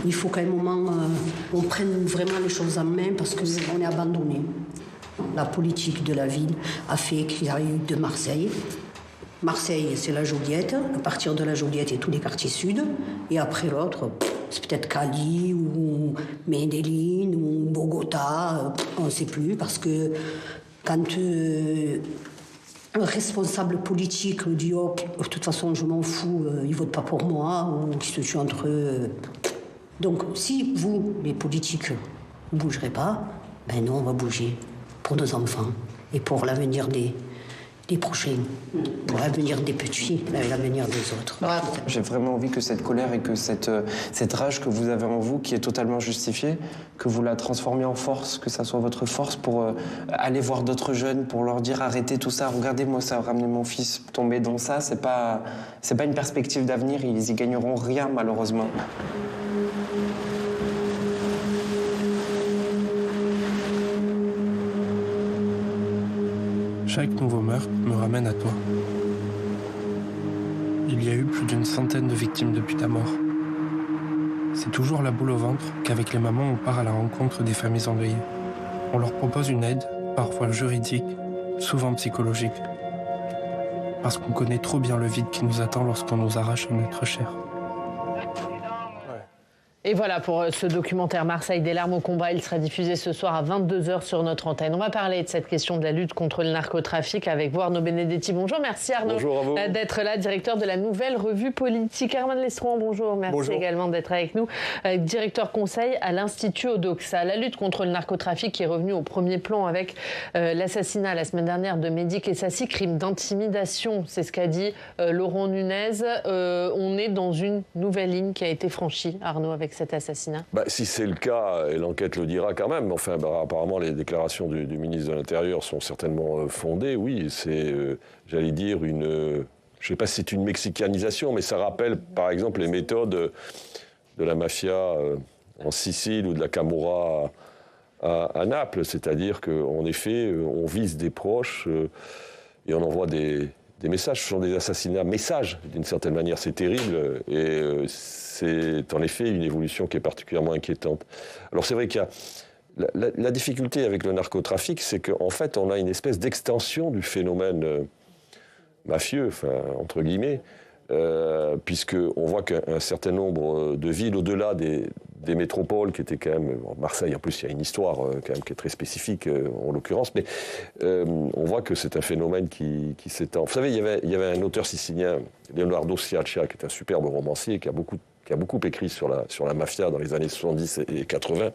Il faut qu'à un moment, on prenne vraiment les choses en main parce qu'on est abandonné. La politique de la ville a fait qu'il y a eu de Marseille. Marseille, c'est la Joliette. À partir de la Joliette, il y a tous les quartiers sud. Et après l'autre, c'est peut-être Cali ou Medellín ou Bogota. On ne sait plus parce que quand un responsable politique dit oh, de toute façon, je m'en fous, ils ne votent pas pour moi ou qu'ils se tuent entre eux. Donc, si vous, les politiques, ne bougerez pas, ben nous, on va bouger pour nos enfants et pour l'avenir des prochains, pour l'avenir des petits, l'avenir des autres. J'ai vraiment envie que cette colère et que cette rage que vous avez en vous, qui est totalement justifiée, que vous la transformiez en force, que ça soit votre force pour aller voir d'autres jeunes, pour leur dire arrêtez tout ça, regardez-moi ça, ramener mon fils tomber dans ça, c'est pas une perspective d'avenir, ils y gagneront rien malheureusement. Chaque nouveau meurtre me ramène à toi. Il y a eu plus d'une centaine de victimes depuis ta mort. C'est toujours la boule au ventre qu'avec les mamans, on part à la rencontre des familles endeuillées. On leur propose une aide, parfois juridique, souvent psychologique. Parce qu'on connaît trop bien le vide qui nous attend lorsqu'on nous arrache un être cher. Et voilà pour ce documentaire Marseille des larmes au combat. Il sera diffusé ce soir à 22h sur notre antenne. On va parler de cette question de la lutte contre le narcotrafic avec vous, Arnaud Benedetti. Bonjour, merci Arnaud d'être là, directeur de la Nouvelle Revue Politique. Herman Lestron, bonjour, merci également d'être avec nous. Directeur conseil à l'Institut Odoxa. La lutte contre le narcotrafic qui est revenue au premier plan avec l'assassinat la semaine dernière de Mehdi Kessassi, crime d'intimidation, c'est ce qu'a dit Laurent Nunez. On est dans une nouvelle ligne qui a été franchie, Arnaud, avec cet assassinat. Si c'est le cas, et l'enquête le dira quand même, enfin, apparemment les déclarations du ministre de l'Intérieur sont certainement fondées, oui, c'est, j'allais dire, je ne sais pas si c'est une mexicanisation, mais ça rappelle par exemple les méthodes de la mafia en Sicile ou de la Camorra à Naples, c'est-à-dire qu'en effet, on vise des proches et on envoie des messages. Ce sont des assassinats messages, d'une certaine manière, c'est terrible, et c'est en effet une évolution qui est particulièrement inquiétante. Alors c'est vrai qu'il y a la difficulté avec le narcotrafic, c'est qu'en fait on a une espèce d'extension du phénomène mafieux, enfin, entre guillemets, puisqu'on voit qu'un certain nombre de villes, au-delà des métropoles, qui étaient quand même... Marseille, en plus, il y a une histoire quand même qui est très spécifique, en l'occurrence, mais on voit que c'est un phénomène qui s'étend. Vous savez, il y avait un auteur sicilien, Leonardo Sciaccia, qui est un superbe romancier, qui a beaucoup écrit sur la mafia dans les années 70 et 80.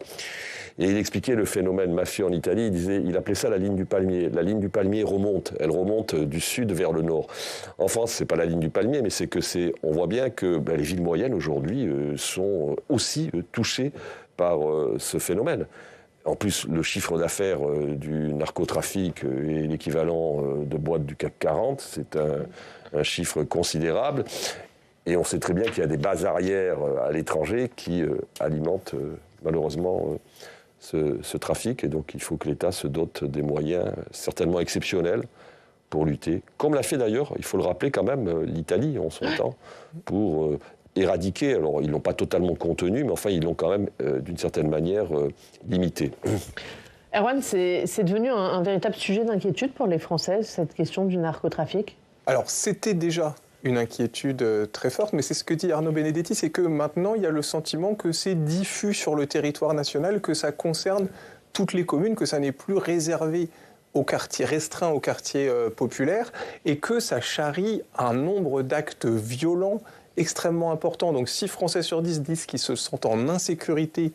Et il expliquait le phénomène mafieux en Italie. Il appelait ça la ligne du palmier. La ligne du palmier remonte. Elle remonte du sud vers le nord. En France, c'est pas la ligne du palmier, mais on voit bien que les villes moyennes aujourd'hui sont aussi touchées par ce phénomène. En plus, le chiffre d'affaires du narcotrafic est l'équivalent de boîtes du CAC 40. C'est un chiffre considérable. Et on sait très bien qu'il y a des bases arrières à l'étranger qui alimentent malheureusement ce trafic. Et donc il faut que l'État se dote des moyens certainement exceptionnels pour lutter. Comme l'a fait d'ailleurs, il faut le rappeler quand même, l'Italie en son temps, pour éradiquer. Alors ils ne l'ont pas totalement contenu, mais enfin ils l'ont quand même d'une certaine manière limité. Erwan, c'est devenu un véritable sujet d'inquiétude pour les Français, cette question du narcotrafic ? Alors c'était déjà une inquiétude très forte, mais c'est ce que dit Arnaud Benedetti, c'est que maintenant il y a le sentiment que c'est diffus sur le territoire national, que ça concerne toutes les communes, que ça n'est plus réservé aux quartiers restreints, aux quartiers populaires, et que ça charrie un nombre d'actes violents extrêmement important. Donc 6 Français sur 10 disent qu'ils se sentent en insécurité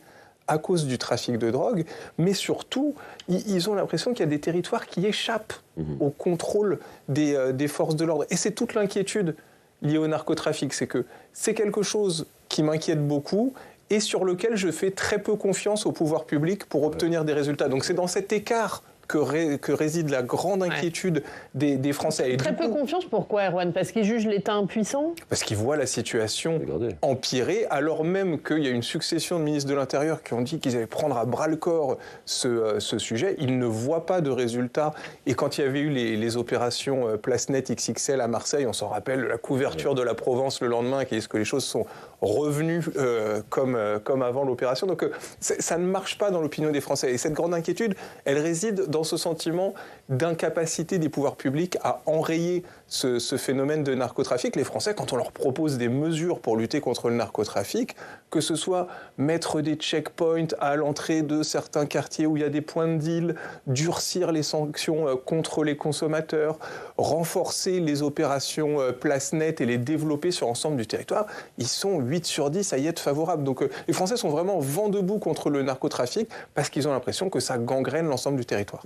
à cause du trafic de drogue, mais surtout, ils ont l'impression qu'il y a des territoires qui échappent au contrôle des forces de l'ordre. Et c'est toute l'inquiétude liée au narcotrafic, c'est que c'est quelque chose qui m'inquiète beaucoup et sur lequel je fais très peu confiance au pouvoir public pour obtenir des résultats. Donc c'est dans cet écart que réside la grande inquiétude des Français. Et très peu confiance, pourquoi, Erwan? Parce qu'ils jugent l'État impuissant? Parce qu'ils voient la situation empirer, alors même qu'il y a une succession de ministres de l'Intérieur qui ont dit qu'ils allaient prendre à bras-le-corps ce sujet. Ils ne voient pas de résultats. Et quand il y avait eu les opérations Place Net XXL à Marseille, on s'en rappelle, la couverture de la Provence le lendemain, qui est-ce que les choses sont revenues comme avant l'opération. Donc ça ne marche pas dans l'opinion des Français. Et cette grande inquiétude, elle réside dans ce sentiment d'incapacité des pouvoirs publics à enrayer ce phénomène de narcotrafic. Les Français, quand on leur propose des mesures pour lutter contre le narcotrafic, que ce soit mettre des checkpoints à l'entrée de certains quartiers où il y a des points de deal, durcir les sanctions contre les consommateurs, renforcer les opérations Place Net et les développer sur l'ensemble du territoire, ils sont 8 sur 10 à y être favorables. Donc les Français sont vraiment vent debout contre le narcotrafic parce qu'ils ont l'impression que ça gangrène l'ensemble du territoire.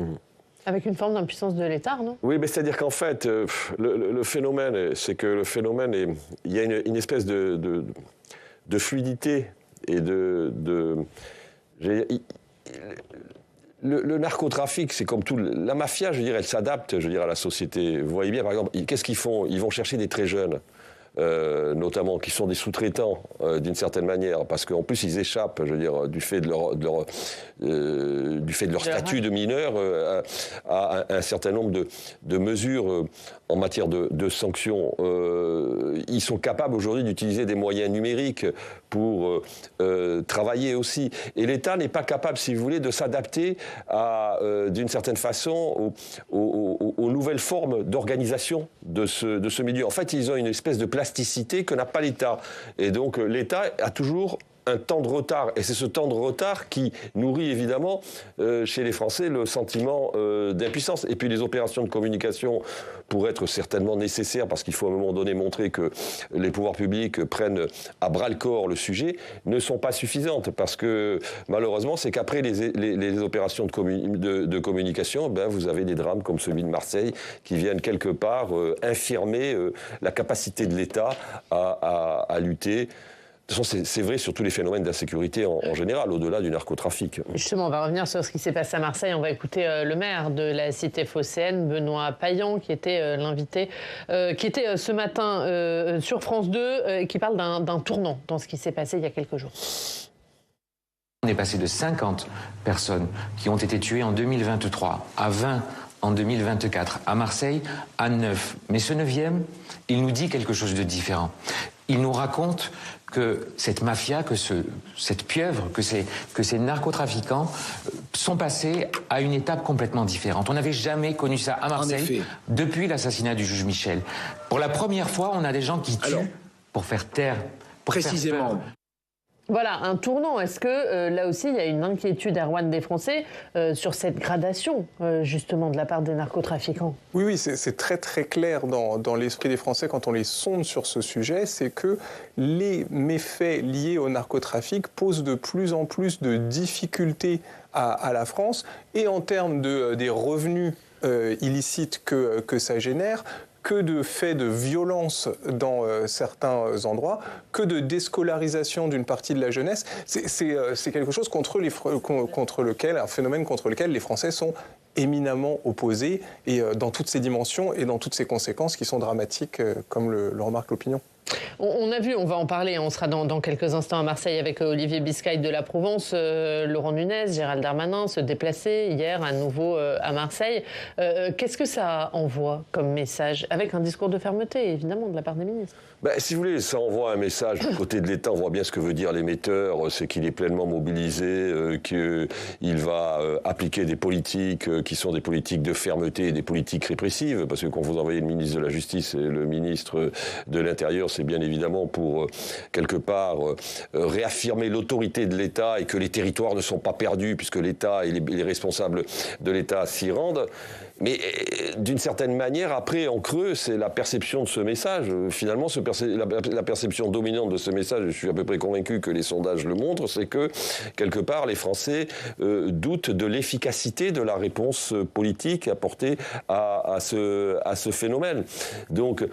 Avec une forme d'impuissance de l'État, non? Oui, mais c'est-à-dire qu'en fait, le phénomène, c'est que le phénomène, il y a une espèce de fluidité et le narcotrafic, c'est comme tout. La mafia, je veux dire, elle s'adapte, je veux dire, à la société. Vous voyez bien, par exemple, qu'est-ce qu'ils font? Ils vont chercher des très jeunes. Notamment qui sont des sous-traitants d'une certaine manière, parce qu'en plus ils échappent, je veux dire, du fait de leur statut de mineur à un certain nombre de mesures en matière de sanctions. Ils sont capables aujourd'hui d'utiliser des moyens numériques pour travailler aussi. Et l'État n'est pas capable, si vous voulez, de s'adapter d'une certaine façon aux nouvelles formes d'organisation de ce milieu. En fait, ils ont une espèce de plasticité que n'a pas l'État. Et donc, l'État a toujours un temps de retard. Et c'est ce temps de retard qui nourrit évidemment chez les Français le sentiment d'impuissance. Et puis les opérations de communication, pour être certainement nécessaires, parce qu'il faut à un moment donné montrer que les pouvoirs publics prennent à bras-le-corps le sujet, ne sont pas suffisantes. Parce que malheureusement, c'est qu'après les opérations de communication, ben, vous avez des drames comme celui de Marseille qui viennent quelque part infirmer la capacité de l'État à lutter. De toute façon, c'est vrai sur tous les phénomènes d'insécurité en général, au-delà du narcotrafic. Justement, on va revenir sur ce qui s'est passé à Marseille. On va écouter le maire de la cité phocéenne, Benoît Payan, qui était l'invité, qui était ce matin sur France 2, qui parle d'un tournant dans ce qui s'est passé il y a quelques jours. On est passé de 50 personnes qui ont été tuées en 2023 à 20 en 2024, à Marseille à 9. Mais ce 9e, il nous dit quelque chose de différent. Il nous raconte que cette mafia, que cette pieuvre, que ces narcotrafiquants sont passés à une étape complètement différente. On n'avait jamais connu ça à Marseille depuis l'assassinat du juge Michel. Pour la première fois, on a des gens qui tuent pour faire taire. Précisément. Faire peur. Voilà, un tournant. Est-ce que là aussi, il y a une inquiétude, Erwan, des Français sur cette gradation, justement, de la part des narcotrafiquants? Oui, c'est très très clair dans l'esprit des Français quand on les sonde sur ce sujet, c'est que les méfaits liés au narcotrafic posent de plus en plus de difficultés à la France, et en termes des revenus illicites que ça génère, que de faits de violence dans certains endroits, que de déscolarisation d'une partie de la jeunesse. C'est quelque chose contre lequel, un phénomène contre lequel les Français sont éminemment opposés, et dans toutes ses dimensions et dans toutes ses conséquences qui sont dramatiques, comme le remarque l'opinion. On a vu, on va en parler, on sera dans quelques instants à Marseille avec Olivier Biscay de la Provence, Laurent Nunez, Gérald Darmanin se déplacer hier à nouveau à Marseille. Qu'est-ce que ça envoie comme message, avec un discours de fermeté, évidemment, de la part des ministres? Si vous voulez, ça envoie un message du côté de l'État. On voit bien ce que veut dire l'émetteur, c'est qu'il est pleinement mobilisé, qu'il va appliquer des politiques qui sont des politiques de fermeté et des politiques répressives, parce que quand vous envoyez le ministre de la Justice et le ministre de l'Intérieur, c'est bien évidemment pour, quelque part, réaffirmer l'autorité de l'État et que les territoires ne sont pas perdus, puisque l'État et les responsables de l'État s'y rendent. Mais d'une certaine manière, après, en creux, c'est la perception de ce message. Finalement, la perception dominante de ce message, je suis à peu près convaincu que les sondages le montrent, c'est que, quelque part, les Français doutent de l'efficacité de la réponse politique apportée à ce phénomène. Donc,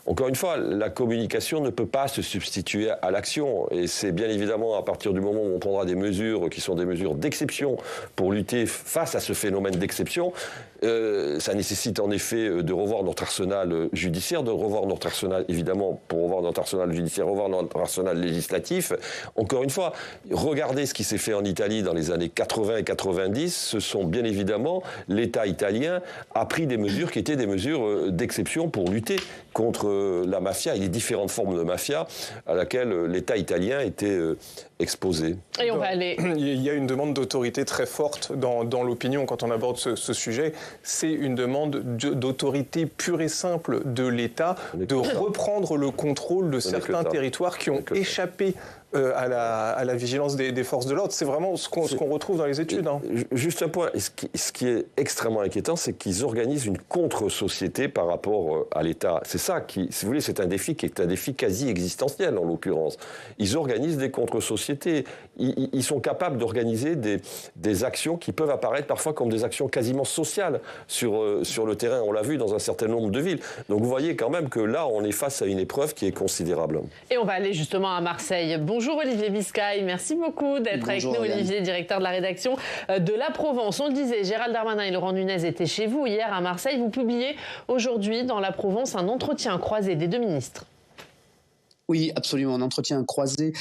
encore une fois, la communication ne peut pas se substituer à l'action. Et c'est bien évidemment à partir du moment où on prendra des mesures qui sont des mesures d'exception pour lutter face à ce phénomène d'exception, ça nécessite en effet de revoir notre arsenal judiciaire, de revoir notre arsenal, évidemment, pour revoir notre arsenal judiciaire, revoir notre arsenal législatif. Encore une fois, regardez ce qui s'est fait en Italie dans les années 80 et 90. Ce sont bien évidemment, l'État italien a pris des mesures qui étaient des mesures d'exception pour lutter contre la mafia et les différentes formes de mafia à laquelle l'État italien était exposé. Et on va aller... Il y a une demande d'autorité très forte dans l'opinion quand on aborde ce sujet. C'est une demande d'autorité pure et simple de l'État de reprendre le contrôle de certains territoires qui ont échappé à la vigilance des forces de l'ordre. C'est vraiment ce qu'on retrouve dans les études. Hein. Juste un point, ce qui est extrêmement inquiétant, c'est qu'ils organisent une contre-société par rapport à l'État. C'est ça qui, si vous voulez, c'est un défi qui est un défi quasi existentiel en l'occurrence. Ils organisent des contre-sociétés. Ils sont capables d'organiser des actions qui peuvent apparaître parfois comme des actions quasiment sociales sur le terrain. On l'a vu dans un certain nombre de villes. Donc vous voyez quand même que là, on est face à une épreuve qui est considérable. Et on va aller justement à Marseille. Bonjour Olivier Biscay, merci beaucoup d'être avec nous. Olivier, directeur de la rédaction de La Provence. On le disait, Gérald Darmanin et Laurent Nunez étaient chez vous hier à Marseille. Vous publiez aujourd'hui dans La Provence un entretien croisé des deux ministres. Oui, absolument, un entretien croisé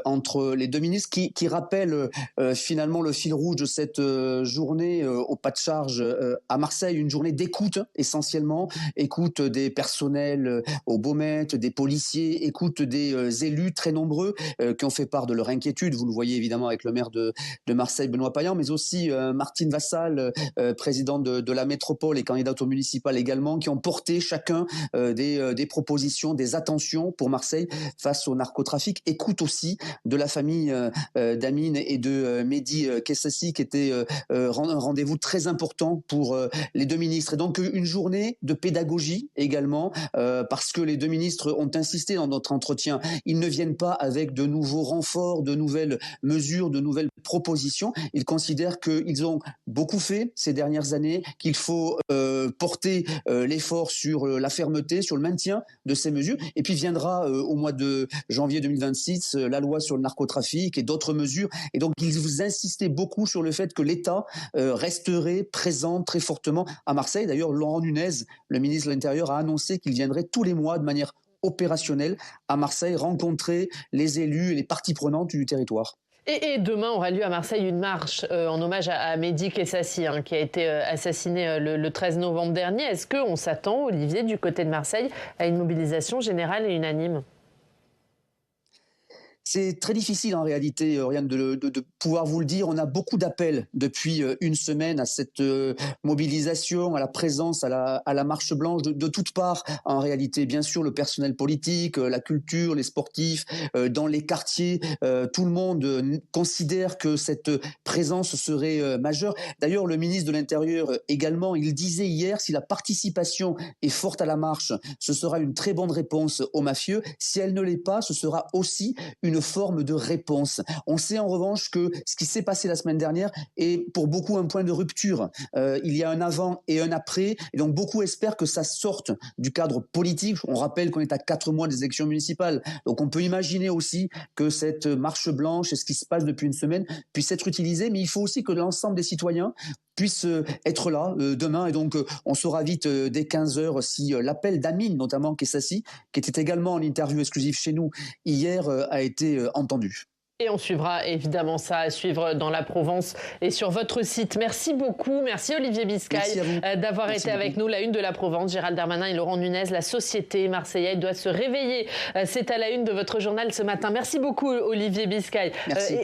entre les deux ministres qui rappelle finalement le fil rouge de cette journée au pas de charge à Marseille, une journée d'écoute essentiellement, écoute des personnels au Baumette, des policiers, écoute des élus très nombreux qui ont fait part de leur inquiétude. Vous le voyez évidemment avec le maire de Marseille, Benoît Payan, mais aussi Martine Vassal, présidente de la métropole et candidate au municipal également, qui ont porté chacun des propositions, des attentions pour Marseille face au narcotrafic. Écoute aussi de la famille d'Amine et de Mehdi Kessassi, qui était un rendez-vous très important pour les deux ministres. Et donc une journée de pédagogie également, parce que les deux ministres ont insisté dans notre entretien. Ils ne viennent pas avec de nouveaux renforts, de nouvelles mesures, de nouvelles propositions. Ils considèrent qu'ils ont beaucoup fait ces dernières années, qu'il faut porter l'effort sur la fermeté, sur le maintien de ces mesures. Et puis viendra au mois de janvier 2026 la loi sur le narcotrafic et d'autres mesures. Et donc ils vous insistaient beaucoup sur le fait que l'État resterait présent très fortement à Marseille. D'ailleurs, Laurent Nunez, le ministre de l'Intérieur, a annoncé qu'il viendrait tous les mois de manière opérationnelle à Marseille rencontrer les élus et les parties prenantes du territoire. Et demain aura lieu à Marseille une marche en hommage à Mehdi Kessassi, qui a été assassiné le 13 novembre dernier. Est-ce qu'on s'attend, Olivier, du côté de Marseille, à une mobilisation générale et unanime ? C'est très difficile en réalité, Oriane, de pouvoir vous le dire. On a beaucoup d'appels depuis une semaine à cette mobilisation, à la présence, à la marche blanche de toutes parts. En réalité, bien sûr, le personnel politique, la culture, les sportifs, dans les quartiers, tout le monde considère que cette présence serait majeure. D'ailleurs, le ministre de l'Intérieur également, il disait hier, si la participation est forte à la marche, ce sera une très bonne réponse aux mafieux. Si elle ne l'est pas, ce sera aussi une forme de réponse. On sait en revanche que ce qui s'est passé la semaine dernière est pour beaucoup un point de rupture. Il y a un avant et un après, et donc beaucoup espèrent que ça sorte du cadre politique. On rappelle qu'on est à 4 mois des élections municipales, donc on peut imaginer aussi que cette marche blanche et ce qui se passe depuis une semaine puisse être utilisé, mais il faut aussi que l'ensemble des citoyens puissent être là demain, et donc on saura vite dès 15h si l'appel d'Amine, notamment Kessassi, qui était également en interview exclusive chez nous hier, a été entendu. Et on suivra évidemment ça à suivre dans La Provence et sur votre site. Merci beaucoup. Merci Olivier Biscay d'avoir été avec nous. La une de La Provence, Gérald Darmanin et Laurent Nunez, la société marseillaise doit se réveiller. C'est à la une de votre journal ce matin. Merci beaucoup Olivier Biscay.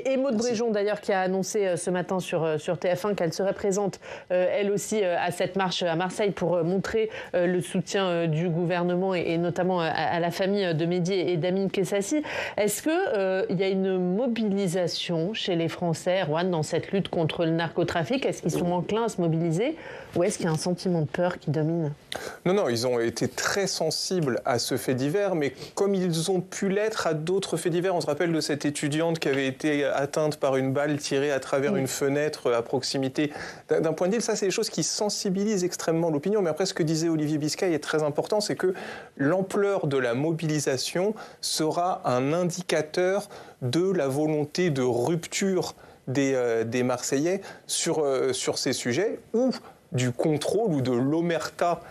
Et Maud Bréjon d'ailleurs qui a annoncé ce matin sur TF1 qu'elle serait présente elle aussi à cette marche à Marseille pour montrer le soutien du gouvernement et notamment à la famille de Mehdi et d'Amine Kessassi. Est-ce qu'il y a une mobilisation chez les Français, Erwan, dans cette lutte contre le narcotrafic? Est-ce qu'ils sont enclins à se mobiliser ou est-ce qu'il y a un sentiment de peur qui domine? Non, ils ont été très sensibles à ce fait divers, mais comme ils ont pu l'être à d'autres faits divers. On se rappelle de cette étudiante qui avait été atteinte par une balle tirée à travers une fenêtre à proximité d'un point de deal. Ça, c'est des choses qui sensibilisent extrêmement l'opinion. Mais après, ce que disait Olivier Biscay est très important, c'est que l'ampleur de la mobilisation sera un indicateur de la volonté de rupture des Marseillais sur ces sujets, ou du contrôle ou de l'omerta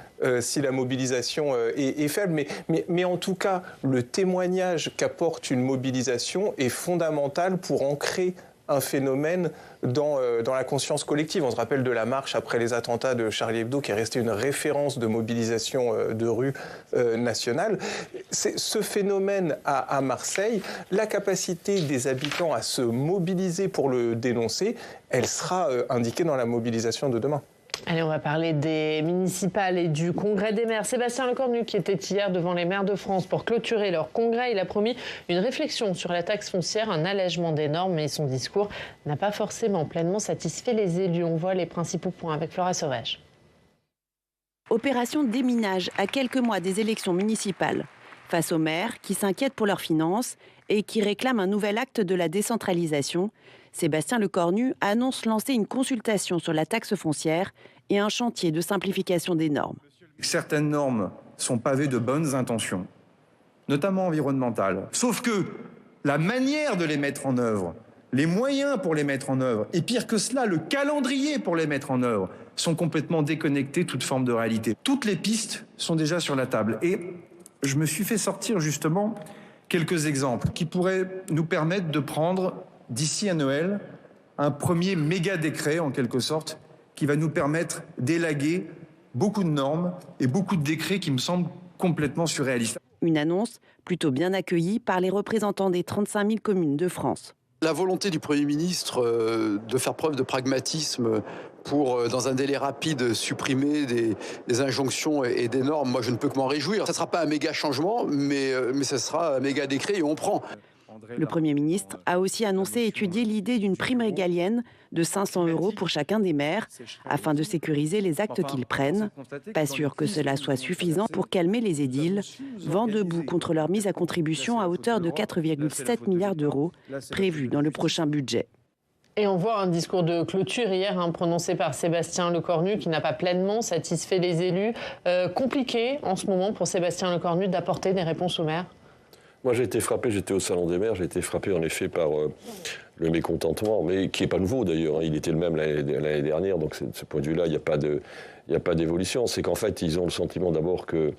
si la mobilisation est faible. Mais en tout cas, le témoignage qu'apporte une mobilisation est fondamental pour ancrer un phénomène dans la conscience collective. On se rappelle de la marche après les attentats de Charlie Hebdo qui est restée une référence de mobilisation de rue nationale. Ce phénomène à Marseille, la capacité des habitants à se mobiliser pour le dénoncer, elle sera indiquée dans la mobilisation de demain. Allez, on va parler des municipales et du congrès des maires. Sébastien Lecornu, qui était hier devant les maires de France pour clôturer leur congrès, il a promis une réflexion sur la taxe foncière, un allègement des normes, mais son discours n'a pas forcément pleinement satisfait les élus. On voit les principaux points avec Flora Sauvage. Opération déminage à quelques mois des élections municipales. Face aux maires qui s'inquiètent pour leurs finances et qui réclament un nouvel acte de la décentralisation, Sébastien Lecornu annonce lancer une consultation sur la taxe foncière et un chantier de simplification des normes. Certaines normes sont pavées de bonnes intentions, notamment environnementales. Sauf que la manière de les mettre en œuvre, les moyens pour les mettre en œuvre, et pire que cela, le calendrier pour les mettre en œuvre, sont complètement déconnectés de toute forme de réalité. Toutes les pistes sont déjà sur la table. Et je me suis fait sortir justement quelques exemples qui pourraient nous permettre de prendre, d'ici à Noël, un premier méga décret, en quelque sorte, qui va nous permettre d'élaguer beaucoup de normes et beaucoup de décrets qui me semblent complètement surréalistes. Une annonce plutôt bien accueillie par les représentants des 35 000 communes de France. La volonté du Premier ministre de faire preuve de pragmatisme pour, dans un délai rapide, supprimer des injonctions et des normes, moi je ne peux que m'en réjouir. Ça ne sera pas un méga changement, mais ça sera un méga décret et on prend. Le Premier ministre a aussi annoncé étudier l'idée d'une prime régalienne de 500 € pour chacun des maires, afin de sécuriser les actes qu'ils prennent. Pas sûr que cela soit suffisant pour calmer les édiles, vent debout contre leur mise à contribution à hauteur de 4,7 milliards d'euros, prévus dans le prochain budget. Et on voit un discours de clôture hier prononcé par Sébastien Lecornu qui n'a pas pleinement satisfait les élus. Compliqué en ce moment pour Sébastien Lecornu d'apporter des réponses aux maires. Moi, j'ai été frappé, j'étais au Salon des maires, j'ai été frappé en effet par le mécontentement, mais qui n'est pas nouveau d'ailleurs, il était le même l'année dernière, donc de ce point de vue-là, il n'y a pas d'évolution. C'est qu'en fait, ils ont le sentiment d'abord que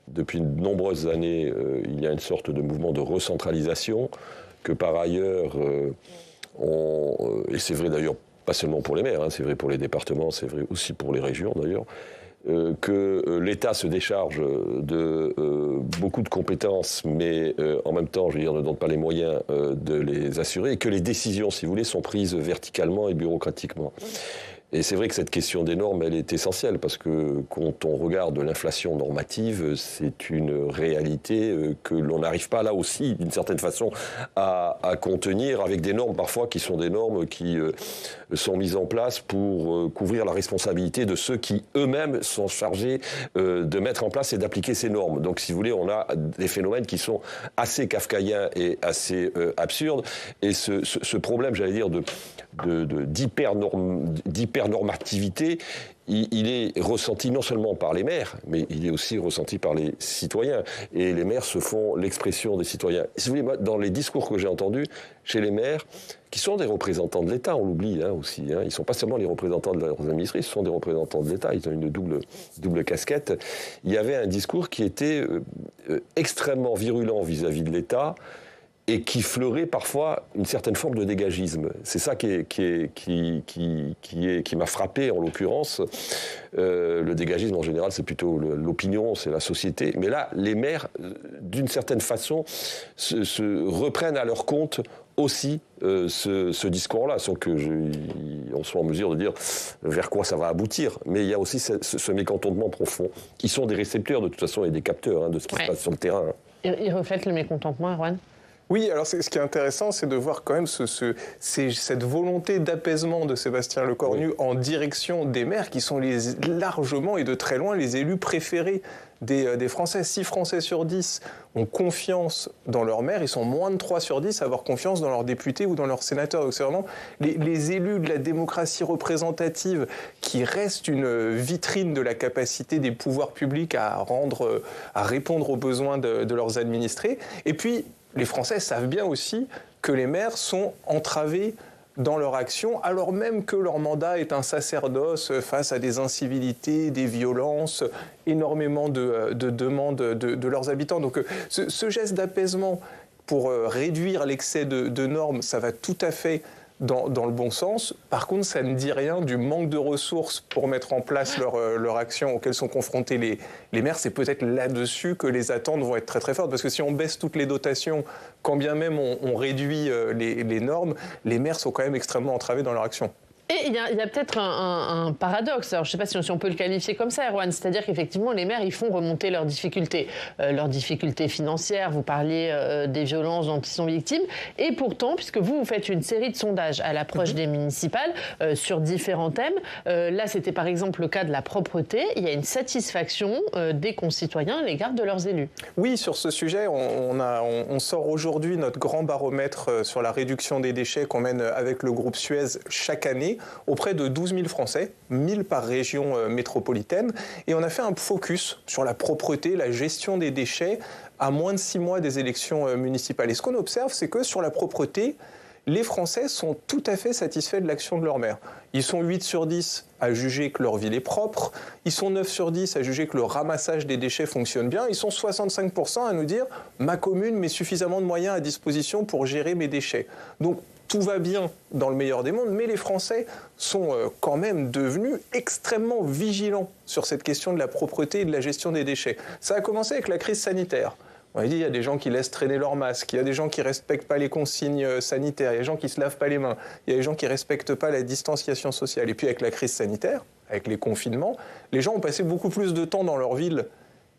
depuis de nombreuses années, il y a une sorte de mouvement de recentralisation, que par ailleurs, et c'est vrai d'ailleurs pas seulement pour les maires, c'est vrai pour les départements, c'est vrai aussi pour les régions d'ailleurs, que l'État se décharge de beaucoup de compétences, mais en même temps, je veux dire, ne donne pas les moyens de les assurer, et que les décisions, si vous voulez, sont prises verticalement et bureaucratiquement. Et c'est vrai que cette question des normes, elle est essentielle, parce que quand on regarde l'inflation normative, c'est une réalité que l'on n'arrive pas, là aussi, d'une certaine façon, à contenir, avec des normes parfois qui sont des normes qui sont mises en place pour couvrir la responsabilité de ceux qui eux-mêmes sont chargés de mettre en place et d'appliquer ces normes. Donc, si vous voulez, on a des phénomènes qui sont assez kafkaïens et assez absurdes. Et ce problème, j'allais dire, d'hypernormativité, il est ressenti non seulement par les maires, mais il est aussi ressenti par les citoyens. Et les maires se font l'expression des citoyens. Si vous voulez, dans les discours que j'ai entendus chez les maires, qui sont des représentants de l'État, on l'oublie aussi, ils ne sont pas seulement les représentants de leurs administrés, ce sont des représentants de l'État, ils ont une double casquette. Il y avait un discours qui était extrêmement virulent vis-à-vis de l'État, et qui fleurait parfois une certaine forme de dégagisme. C'est ça qui m'a frappé en l'occurrence. Le dégagisme en général, c'est plutôt l'opinion, c'est la société. Mais là, les maires, d'une certaine façon, se reprennent à leur compte aussi ce discours-là, sans qu'on soit en mesure de dire vers quoi ça va aboutir. Mais il y a aussi ce mécontentement profond. Ils sont des récepteurs de toute façon et des capteurs de ce qui se passe sur le terrain. Il reflète le mécontentement, Erwan ? Oui, alors ce qui est intéressant, c'est de voir quand même cette volonté d'apaisement de Sébastien Lecornu en direction des maires qui sont largement et de très loin les élus préférés des Français. 6 Français sur 10 ont confiance dans leurs maires, ils sont moins de 3 sur 10 à avoir confiance dans leurs députés ou dans leurs sénateurs. Donc c'est vraiment les élus de la démocratie représentative qui restent une vitrine de la capacité des pouvoirs publics à répondre aux besoins de leurs administrés. Et puis, les Français savent bien aussi que les maires sont entravés dans leur action, alors même que leur mandat est un sacerdoce face à des incivilités, des violences, énormément de demandes de leurs habitants. Donc ce geste d'apaisement pour réduire l'excès de normes, ça va tout à fait dans le bon sens. Par contre, ça ne dit rien du manque de ressources pour mettre en place leur action auxquelles sont confrontés les maires. C'est peut-être là-dessus que les attentes vont être très très fortes. Parce que si on baisse toutes les dotations, quand bien même on réduit les normes, les maires sont quand même extrêmement entravés dans leur action. Et il y a peut-être un paradoxe, alors je ne sais pas si on peut le qualifier comme ça, Erwan, c'est-à-dire qu'effectivement les maires ils font remonter leurs difficultés financières, vous parliez des violences dont ils sont victimes, et pourtant, puisque vous faites une série de sondages à l'approche des municipales sur différents thèmes, là c'était par exemple le cas de la propreté, il y a une satisfaction des concitoyens à l'égard de leurs élus. Oui, sur ce sujet, on sort aujourd'hui notre grand baromètre sur la réduction des déchets qu'on mène avec le groupe Suez chaque année, auprès de 12 000 Français, 1000 par région métropolitaine. Et on a fait un focus sur la propreté, la gestion des déchets à moins de 6 mois des élections municipales. Et ce qu'on observe, c'est que sur la propreté, les Français sont tout à fait satisfaits de l'action de leur maire. Ils sont 8 sur 10 à juger que leur ville est propre, ils sont 9 sur 10 à juger que le ramassage des déchets fonctionne bien, ils sont 65% à nous dire « ma commune met suffisamment de moyens à disposition pour gérer mes déchets ». Donc tout va bien dans le meilleur des mondes, mais les Français sont quand même devenus extrêmement vigilants sur cette question de la propreté et de la gestion des déchets. Ça a commencé avec la crise sanitaire. On a dit, il y a des gens qui laissent traîner leurs masques, il y a des gens qui ne respectent pas les consignes sanitaires, il y a des gens qui ne se lavent pas les mains, il y a des gens qui ne respectent pas la distanciation sociale. Et puis avec la crise sanitaire, avec les confinements, les gens ont passé beaucoup plus de temps dans leur ville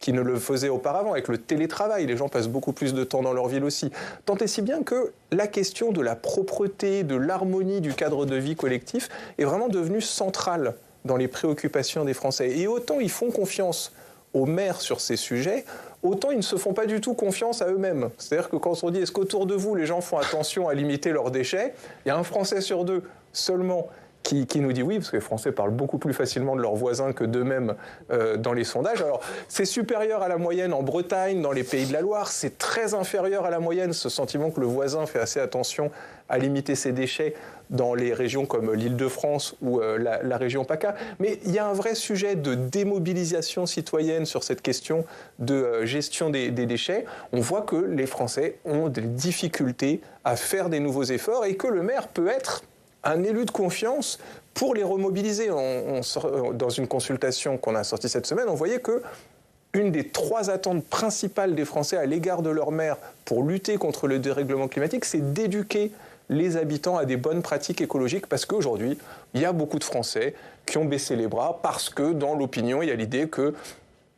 qu'ils ne le faisaient auparavant. Avec le télétravail, les gens passent beaucoup plus de temps dans leur ville aussi. Tant et si bien que la question de la propreté, de l'harmonie du cadre de vie collectif est vraiment devenue centrale dans les préoccupations des Français. Et autant ils font confiance aux maires sur ces sujets, autant ils ne se font pas du tout confiance à eux-mêmes. C'est-à-dire que quand on dit « est-ce qu'autour de vous, les gens font attention à limiter leurs déchets ?», il y a un Français sur 2 seulement qui nous dit oui, parce que les Français parlent beaucoup plus facilement de leurs voisins que d'eux-mêmes dans les sondages. Alors, c'est supérieur à la moyenne en Bretagne, dans les Pays de la Loire, c'est très inférieur à la moyenne, ce sentiment que le voisin fait assez attention à limiter ses déchets dans les régions comme l'Île-de-France ou la région PACA. Mais il y a un vrai sujet de démobilisation citoyenne sur cette question de gestion des déchets. On voit que les Français ont des difficultés à faire des nouveaux efforts et que le maire peut être un élu de confiance pour les remobiliser. Dans une consultation qu'on a sortie cette semaine, on voyait que une des 3 attentes principales des Français à l'égard de leur maire pour lutter contre le dérèglement climatique, c'est d'éduquer les habitants à des bonnes pratiques écologiques, parce qu'aujourd'hui, il y a beaucoup de Français qui ont baissé les bras parce que dans l'opinion, il y a l'idée que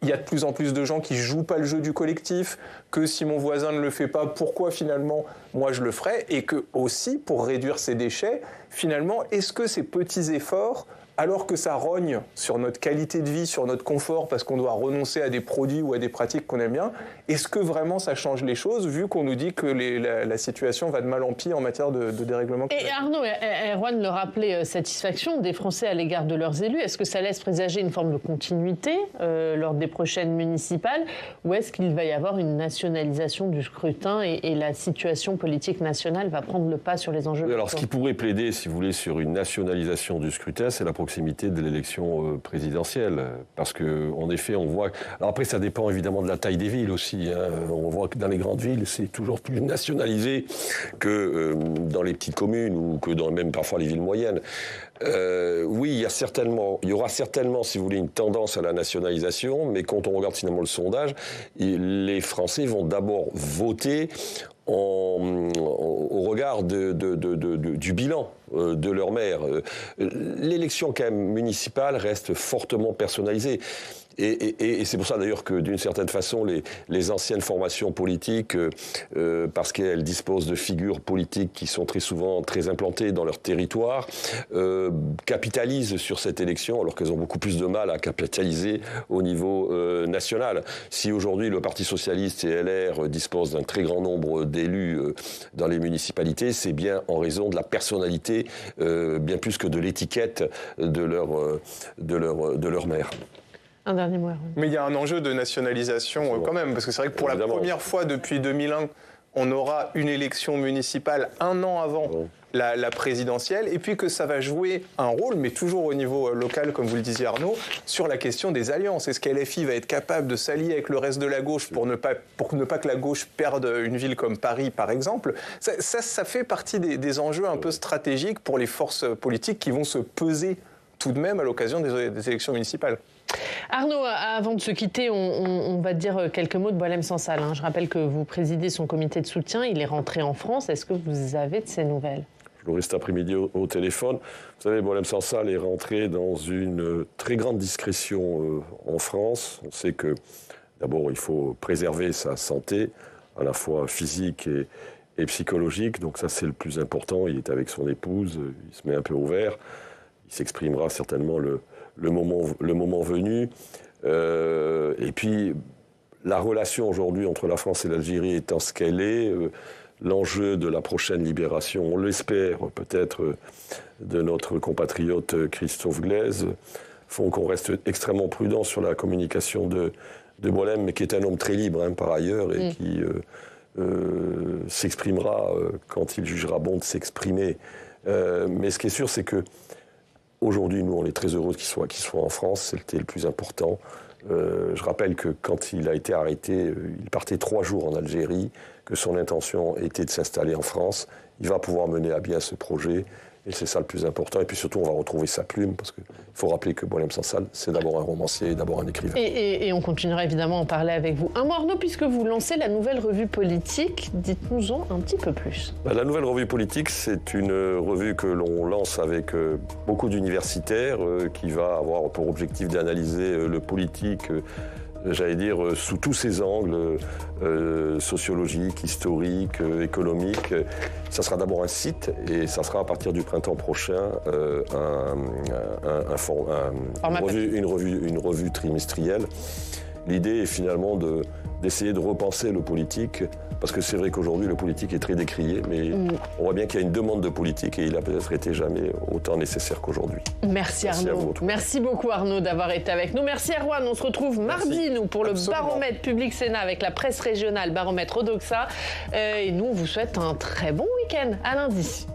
il y a de plus en plus de gens qui ne jouent pas le jeu du collectif, que si mon voisin ne le fait pas, pourquoi finalement moi je le ferais ? Et que aussi, pour réduire ces déchets, finalement, est-ce que ces petits efforts, alors que ça rogne sur notre qualité de vie, sur notre confort, parce qu'on doit renoncer à des produits ou à des pratiques qu'on aime bien, est-ce que vraiment ça change les choses, vu qu'on nous dit que la situation va de mal en pis en matière de dérèglement climatique ? Et Arnaud, Erwan le rappelait, satisfaction des Français à l'égard de leurs élus, est-ce que ça laisse présager une forme de continuité lors des prochaines municipales, ou est-ce qu'il va y avoir une nationalisation du scrutin et la situation politique nationale va prendre le pas sur les enjeux ? Alors ce qui pourrait plaider, si vous voulez, sur une nationalisation du scrutin, c'est la proximité de l'élection présidentielle. Parce qu'en effet, on voit... Alors après, ça dépend évidemment de la taille des villes aussi. On voit que dans les grandes villes, c'est toujours plus nationalisé que dans les petites communes ou que dans même parfois les villes moyennes. Oui, il y aura certainement, si vous voulez, une tendance à la nationalisation, mais quand on regarde finalement le sondage, les Français vont d'abord voter au regard du bilan de leur maire. L'élection quand même municipale reste fortement personnalisée. Et c'est pour ça d'ailleurs que d'une certaine façon, les anciennes formations politiques, parce qu'elles disposent de figures politiques qui sont très souvent très implantées dans leur territoire, capitalisent sur cette élection alors qu'elles ont beaucoup plus de mal à capitaliser au niveau national. Si aujourd'hui le Parti socialiste et LR disposent d'un très grand nombre d'élus dans les municipalités, c'est bien en raison de la personnalité, bien plus que de l'étiquette de leur maire. Un dernier mot. Mais il y a un enjeu de nationalisation quand même, parce que c'est vrai que pour la première fois depuis 2001, on aura une élection municipale un an avant la présidentielle, et puis que ça va jouer un rôle, mais toujours au niveau local, comme vous le disiez Arnaud, sur la question des alliances. Est-ce qu'LFI va être capable de s'allier avec le reste de la gauche pour ne pas que la gauche perde une ville comme Paris, par exemple? Ça fait partie des enjeux un peu stratégiques pour les forces politiques qui vont se peser tout de même à l'occasion des élections municipales. Arnaud, avant de se quitter, on va dire quelques mots de Boualem Sansal. Je rappelle que vous présidez son comité de soutien, il est rentré en France. Est-ce que vous avez de ces nouvelles? Je l'aurai cet après-midi au téléphone. Vous savez, Boualem Sansal est rentré dans une très grande discrétion en France. On sait que, d'abord, il faut préserver sa santé, à la fois physique et psychologique. Donc ça, c'est le plus important. Il est avec son épouse, il se met un peu ouvert. Il s'exprimera certainement le moment venu. Et puis, la relation aujourd'hui entre la France et l'Algérie étant ce qu'elle est, l'enjeu de la prochaine libération, on l'espère peut-être, de notre compatriote Christophe Glaise, font qu'on reste extrêmement prudent sur la communication de Boualem, mais qui est un homme très libre par ailleurs et qui s'exprimera quand il jugera bon de s'exprimer. Mais ce qui est sûr, c'est que aujourd'hui, nous, on est très heureux qu'il soit en France. C'était le plus important. Je rappelle que quand il a été arrêté, il partait 3 jours en Algérie, que son intention était de s'installer en France. Il va pouvoir mener à bien ce projet. Et c'est ça le plus important. Et puis surtout, on va retrouver sa plume, parce qu'il faut rappeler que Boualem Sansal, c'est d'abord un romancier et d'abord un écrivain. Et on continuera évidemment à en parler avec vous. Un mot, Arnaud, puisque vous lancez la nouvelle revue politique, dites-nous-en un petit peu plus. La nouvelle revue politique, c'est une revue que l'on lance avec beaucoup d'universitaires, qui va avoir pour objectif d'analyser le politique, j'allais dire, sous tous ses angles, sociologiques, historiques, économiques. Ça sera d'abord un site, et ça sera à partir du printemps prochain une revue trimestrielle. L'idée est finalement d'essayer de repenser le politique, parce que c'est vrai qu'aujourd'hui le politique est très décrié, mais on voit bien qu'il y a une demande de politique, et il a peut-être été jamais autant nécessaire qu'aujourd'hui. Merci Arnaud. Merci beaucoup Arnaud d'avoir été avec nous. Merci Erwan. On se retrouve mardi, nous, pour le baromètre Public Sénat avec la presse régionale, baromètre Odoxa. Et nous, on vous souhaite un très bon week-end. À lundi.